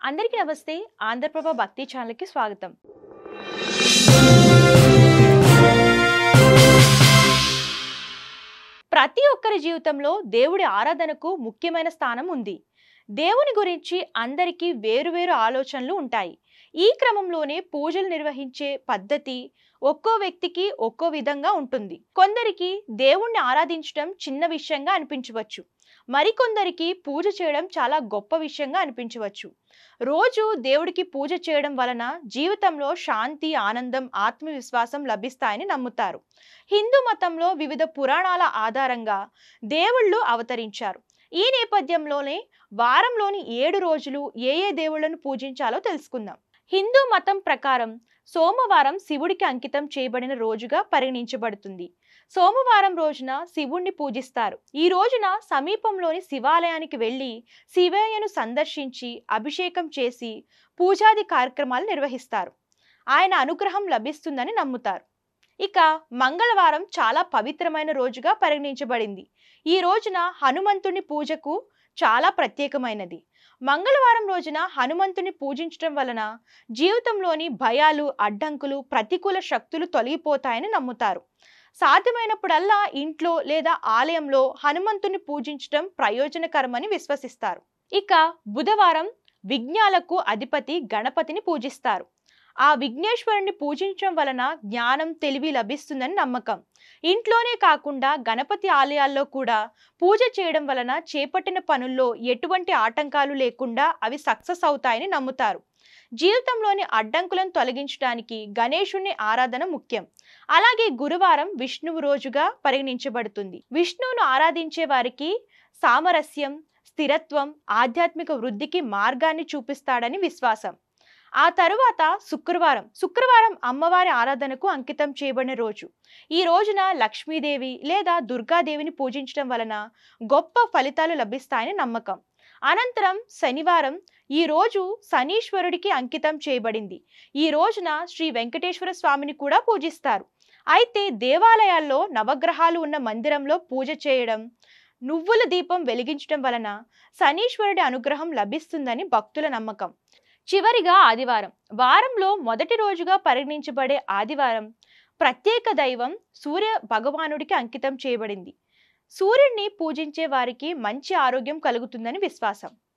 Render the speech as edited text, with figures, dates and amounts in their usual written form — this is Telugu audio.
అందరికీ నమస్తే. ఆంధ్రప్రభ భక్తి ఛానల్‌కి స్వాగతం. ప్రతి ఒక్కరి జీవితంలో దేవుడి ఆరాధనకు ముఖ్యమైన స్థానం ఉంది. దేవుని గురించి అందరికీ వేరు ఆలోచనలు ఉంటాయి. ఈ క్రమంలోనే పూజలు నిర్వహించే పద్ధతి ఒక్కో వ్యక్తికి ఒక్కో విధంగా ఉంటుంది. కొందరికి దేవుణ్ణి ఆరాధించడం చిన్న విషయంగా అనిపించవచ్చు. మరికొందరికి పూజ చేయడం చాలా గొప్ప విషయంగా అనిపించవచ్చు. రోజు దేవుడికి పూజ చేయడం వలన జీవితంలో శాంతి, ఆనందం, ఆత్మవిశ్వాసం లభిస్తాయని నమ్ముతారు. హిందూ మతంలో వివిధ పురాణాల ఆధారంగా దేవుళ్ళు అవతరించారు. ఈ నేపథ్యంలోనే వారంలోని 7 రోజులు ఏ దేవుళ్లను పూజించాలో తెలుసుకుందాం. హిందూ మతం ప్రకారం సోమవారం శివుడికి అంకితం చేయబడిన రోజుగా పరిగణించబడుతుంది. సోమవారం రోజున శివుణ్ణి పూజిస్తారు. ఈ రోజున సమీపంలోని శివాలయానికి వెళ్ళి శివయ్యను సందర్శించి అభిషేకం చేసి పూజాది కార్యక్రమాలు నిర్వహిస్తారు. ఆయన అనుగ్రహం లభిస్తుందని నమ్ముతారు. ఇక మంగళవారం చాలా పవిత్రమైన రోజుగా పరిగణించబడింది. ఈ రోజున హనుమంతుని పూజకు చాలా ప్రత్యేకమైనది. మంగళవారం రోజున హనుమంతుని పూజించడం వలన జీవితంలోని భయాలు, అడ్డంకులు, ప్రతికూల శక్తులు తొలగిపోతాయని నమ్ముతారు. సాధ్యమైనప్పుడల్లా ఇంట్లో లేదా ఆలయంలో హనుమంతుని పూజించడం ప్రయోజనకరమని విశ్వసిస్తారు. ఇక బుధవారం విఘ్నాలకు అధిపతి గణపతిని పూజిస్తారు. ఆ విఘ్నేశ్వరుని పూజించడం వలన జ్ఞానం, తెలివి లభిస్తుందని నమ్మకం. ఇంట్లోనే కాకుండా గణపతి ఆలయాల్లో కూడా పూజ చేయడం వలన చేపట్టిన పనుల్లో ఎటువంటి ఆటంకాలు లేకుండా అవి సక్సెస్ అవుతాయని నమ్ముతారు. జీవితంలోని అడ్డంకులను తొలగించడానికి గణేశుని ఆరాధన ముఖ్యం. అలాగే గురువారం విష్ణువు రోజుగా పరిగణించబడుతుంది. విష్ణువును ఆరాధించే వారికి సామరస్యం, స్థిరత్వం, ఆధ్యాత్మిక వృద్ధికి మార్గాన్ని చూపిస్తాడని విశ్వాసం. ఆ తరువాత శుక్రవారం అమ్మవారి ఆరాధనకు అంకితం చేయబడిన రోజు. ఈ రోజున లక్ష్మీదేవి లేదా దుర్గాదేవిని పూజించడం వలన గొప్ప ఫలితాలు లభిస్తాయని నమ్మకం. అనంతరం శనివారం, ఈ రోజు శనీశ్వరుడికి అంకితం చేయబడింది. ఈ రోజున శ్రీ వెంకటేశ్వర స్వామిని కూడా పూజిస్తారు. అయితే దేవాలయాల్లో నవగ్రహాలు ఉన్న మందిరంలో పూజ చేయడం, నువ్వుల దీపం వెలిగించడం వలన శనీశ్వరుడి అనుగ్రహం లభిస్తుందని భక్తుల నమ్మకం. చివరిగా ఆదివారం, వారంలో మొదటి రోజుగా పరిగణించబడే ఆదివారం ప్రత్యేక దైవం సూర్య భగవానుడికి అంకితం చేయబడింది. సూర్యుడిని పూజించే వారికి మంచి ఆరోగ్యం కలుగుతుందని విశ్వాసం.